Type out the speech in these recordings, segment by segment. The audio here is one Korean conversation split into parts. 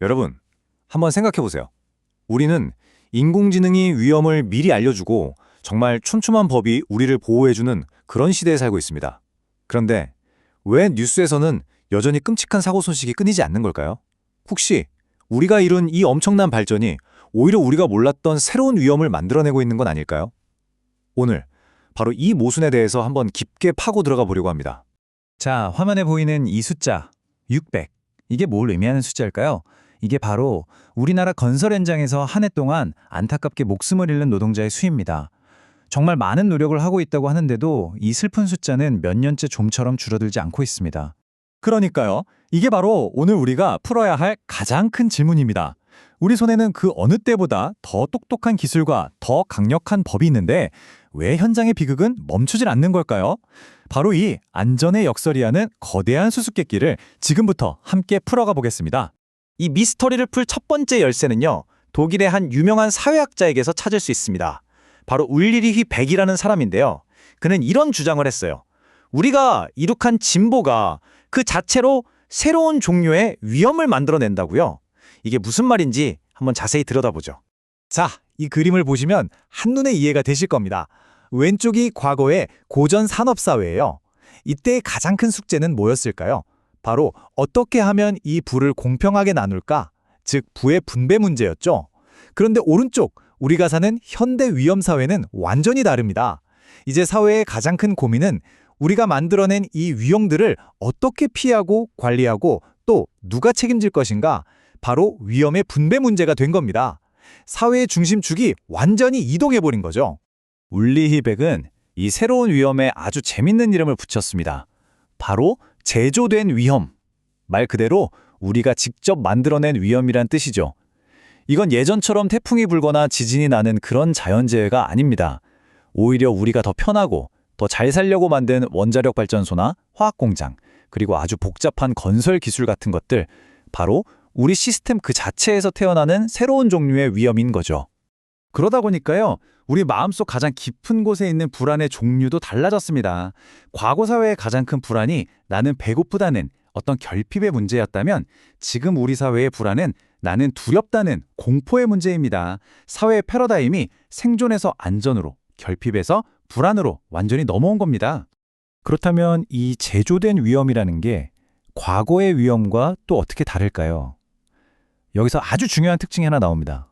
여러분, 한번 생각해 보세요. 우리는 인공지능이 위험을 미리 알려주고 정말 촘촘한 법이 우리를 보호해주는 그런 시대에 살고 있습니다. 그런데 왜 뉴스에서는 여전히 끔찍한 사고 소식이 끊이지 않는 걸까요? 혹시 우리가 이룬 이 엄청난 발전이 오히려 우리가 몰랐던 새로운 위험을 만들어내고 있는 건 아닐까요? 오늘 바로 이 모순에 대해서 한번 깊게 파고 들어가 보려고 합니다. 자, 화면에 보이는 이 숫자 600. 이게 뭘 의미하는 숫자일까요? 이게 바로 우리나라 건설 현장에서 한 해 동안 안타깝게 목숨을 잃는 노동자의 수입니다. 정말 많은 노력을 하고 있다고 하는데도 이 슬픈 숫자는 몇 년째 좀처럼 줄어들지 않고 있습니다. 그러니까요. 이게 바로 오늘 우리가 풀어야 할 가장 큰 질문입니다. 우리 손에는 그 어느 때보다 더 똑똑한 기술과 더 강력한 법이 있는데 왜 현장의 비극은 멈추질 않는 걸까요? 바로 이 안전의 역설이라는 거대한 수수께끼를 지금부터 함께 풀어가 보겠습니다. 이 미스터리를 풀 첫 번째 열쇠는요, 독일의 한 유명한 사회학자에게서 찾을 수 있습니다. 바로 울리리히 백이라는 사람인데요. 그는 이런 주장을 했어요. 우리가 이룩한 진보가 그 자체로 새로운 종류의 위험을 만들어낸다고요. 이게 무슨 말인지 한번 자세히 들여다보죠. 자, 이 그림을 보시면 한눈에 이해가 되실 겁니다. 왼쪽이 과거의 고전 산업사회예요. 이때의 가장 큰 숙제는 뭐였을까요? 바로 어떻게 하면 이 부를 공평하게 나눌까? 즉, 부의 분배 문제였죠. 그런데 오른쪽, 우리가 사는 현대 위험사회는 완전히 다릅니다. 이제 사회의 가장 큰 고민은 우리가 만들어낸 이 위험들을 어떻게 피하고 관리하고 또 누가 책임질 것인가? 바로 위험의 분배 문제가 된 겁니다. 사회의 중심축이 완전히 이동해버린 거죠. 울리히백은 이 새로운 위험에 아주 재밌는 이름을 붙였습니다. 바로 제조된 위험. 말 그대로 우리가 직접 만들어낸 위험이란 뜻이죠. 이건 예전처럼 태풍이 불거나 지진이 나는 그런 자연재해가 아닙니다. 오히려 우리가 더 편하고 더 잘 살려고 만든 원자력 발전소나 화학공장, 그리고 아주 복잡한 건설 기술 같은 것들, 바로 우리 시스템 그 자체에서 태어나는 새로운 종류의 위험인 거죠. 그러다 보니까요, 우리 마음속 가장 깊은 곳에 있는 불안의 종류도 달라졌습니다. 과거 사회의 가장 큰 불안이 나는 배고프다는 어떤 결핍의 문제였다면 지금 우리 사회의 불안은 나는 두렵다는 공포의 문제입니다. 사회의 패러다임이 생존에서 안전으로, 결핍에서 불안으로 완전히 넘어온 겁니다. 그렇다면 이 제조된 위험이라는 게 과거의 위험과 또 어떻게 다를까요? 여기서 아주 중요한 특징이 하나 나옵니다.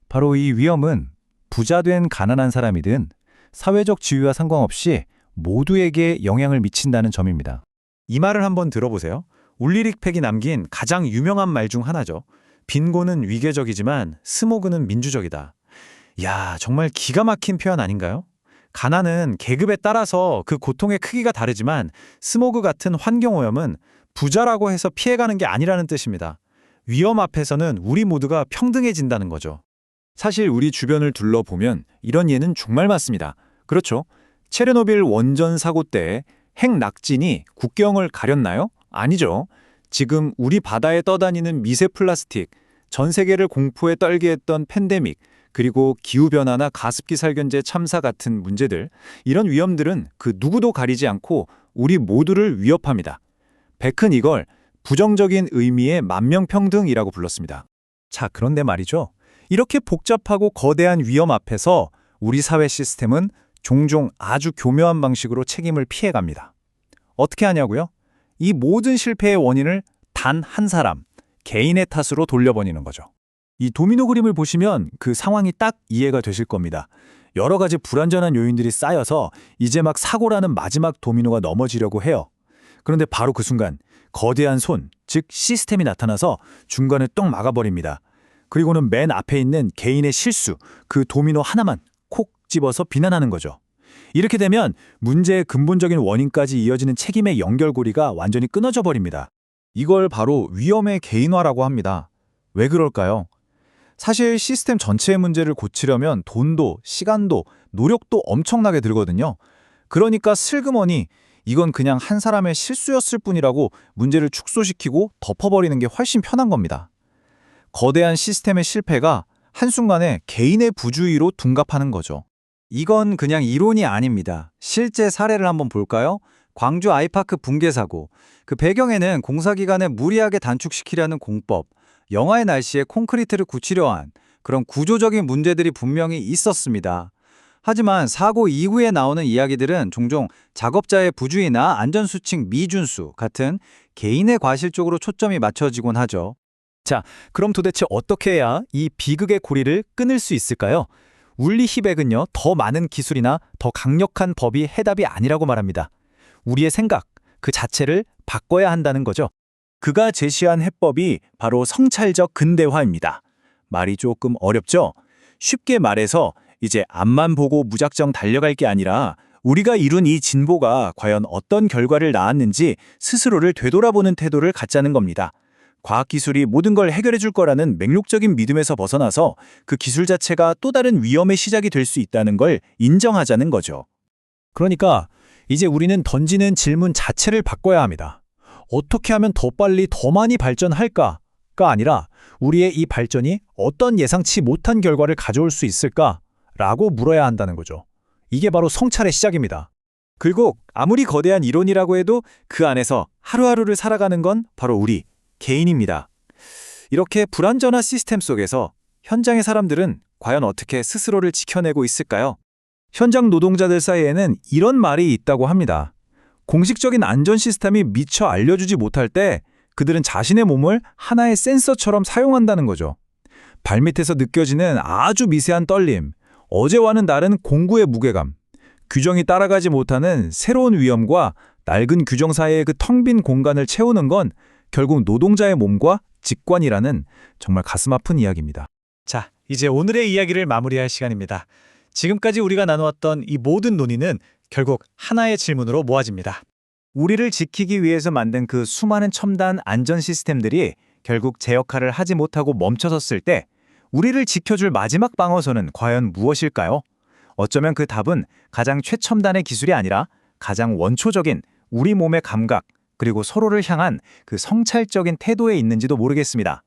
바로 이 위험은 부자된 가난한 사람이든 사회적 지위와 상관없이 모두에게 영향을 미친다는 점입니다. 이 말을 한번 들어보세요. 울리릭 팩이 남긴 가장 유명한 말 중 하나죠. 빈곤은 위계적이지만 스모그는 민주적이다. 야, 정말 기가 막힌 표현 아닌가요? 가난은 계급에 따라서 그 고통의 크기가 다르지만 스모그 같은 환경오염은 부자라고 해서 피해가는 게 아니라는 뜻입니다. 위험 앞에서는 우리 모두가 평등해진다는 거죠. 사실 우리 주변을 둘러보면 이런 예는 정말 많습니다. 그렇죠. 체르노빌 원전 사고 때 핵 낙진이 국경을 가렸나요? 아니죠. 지금 우리 바다에 떠다니는 미세 플라스틱, 전 세계를 공포에 떨게 했던 팬데믹, 그리고 기후변화나 가습기 살균제 참사 같은 문제들, 이런 위험들은 그 누구도 가리지 않고 우리 모두를 위협합니다. 백은 이걸 부정적인 의미의 만명평등이라고 불렀습니다. 자, 그런데 말이죠. 이렇게 복잡하고 거대한 위험 앞에서 우리 사회 시스템은 종종 아주 교묘한 방식으로 책임을 피해갑니다. 어떻게 하냐고요? 이 모든 실패의 원인을 단 한 사람, 개인의 탓으로 돌려버리는 거죠. 이 도미노 그림을 보시면 그 상황이 딱 이해가 되실 겁니다. 여러 가지 불완전한 요인들이 쌓여서 이제 막 사고라는 마지막 도미노가 넘어지려고 해요. 그런데 바로 그 순간 거대한 손, 즉 시스템이 나타나서 중간에 똥 막아버립니다. 그리고는 맨 앞에 있는 개인의 실수, 그 도미노 하나만 콕 집어서 비난하는 거죠. 이렇게 되면 문제의 근본적인 원인까지 이어지는 책임의 연결고리가 완전히 끊어져 버립니다. 이걸 바로 위험의 개인화라고 합니다. 왜 그럴까요? 사실 시스템 전체의 문제를 고치려면 돈도, 시간도, 노력도 엄청나게 들거든요. 그러니까 슬그머니 이건 그냥 한 사람의 실수였을 뿐이라고 문제를 축소시키고 덮어버리는 게 훨씬 편한 겁니다. 거대한 시스템의 실패가 한순간에 개인의 부주의로 둔갑하는 거죠. 이건 그냥 이론이 아닙니다. 실제 사례를 한번 볼까요? 광주 아이파크 붕괴 사고. 그 배경에는 공사기간을 무리하게 단축시키려는 공법, 영하의 날씨에 콘크리트를 굳히려 한 그런 구조적인 문제들이 분명히 있었습니다. 하지만 사고 이후에 나오는 이야기들은 종종 작업자의 부주의나 안전수칙 미준수 같은 개인의 과실 쪽으로 초점이 맞춰지곤 하죠. 자, 그럼 도대체 어떻게 해야 이 비극의 고리를 끊을 수 있을까요? 울리 히백은요, 더 많은 기술이나 더 강력한 법이 해답이 아니라고 말합니다. 우리의 생각, 그 자체를 바꿔야 한다는 거죠. 그가 제시한 해법이 바로 성찰적 근대화입니다. 말이 조금 어렵죠? 쉽게 말해서 이제 앞만 보고 무작정 달려갈 게 아니라 우리가 이룬 이 진보가 과연 어떤 결과를 낳았는지 스스로를 되돌아보는 태도를 갖자는 겁니다. 과학기술이 모든 걸 해결해 줄 거라는 맹목적인 믿음에서 벗어나서 그 기술 자체가 또 다른 위험의 시작이 될 수 있다는 걸 인정하자는 거죠. 그러니까 이제 우리는 던지는 질문 자체를 바꿔야 합니다. 어떻게 하면 더 빨리 더 많이 발전할까가 아니라 우리의 이 발전이 어떤 예상치 못한 결과를 가져올 수 있을까라고 물어야 한다는 거죠. 이게 바로 성찰의 시작입니다. 결국 아무리 거대한 이론이라고 해도 그 안에서 하루하루를 살아가는 건 바로 우리 개인입니다. 이렇게 불완전한 시스템 속에서 현장의 사람들은 과연 어떻게 스스로를 지켜내고 있을까요? 현장 노동자들 사이에는 이런 말이 있다고 합니다. 공식적인 안전 시스템이 미처 알려주지 못할 때 그들은 자신의 몸을 하나의 센서처럼 사용한다는 거죠. 발밑에서 느껴지는 아주 미세한 떨림, 어제와는 다른 공구의 무게감, 규정이 따라가지 못하는 새로운 위험과 낡은 규정 사이의 그 텅 빈 공간을 채우는 건 결국 노동자의 몸과 직관이라는 정말 가슴 아픈 이야기입니다. 자, 이제 오늘의 이야기를 마무리할 시간입니다. 지금까지 우리가 나누었던 이 모든 논의는 결국 하나의 질문으로 모아집니다. 우리를 지키기 위해서 만든 그 수많은 첨단 안전 시스템들이 결국 제 역할을 하지 못하고 멈춰섰을 때 우리를 지켜줄 마지막 방어선은 과연 무엇일까요? 어쩌면 그 답은 가장 최첨단의 기술이 아니라 가장 원초적인 우리 몸의 감각, 그리고 서로를 향한 그 성찰적인 태도에 있는지도 모르겠습니다.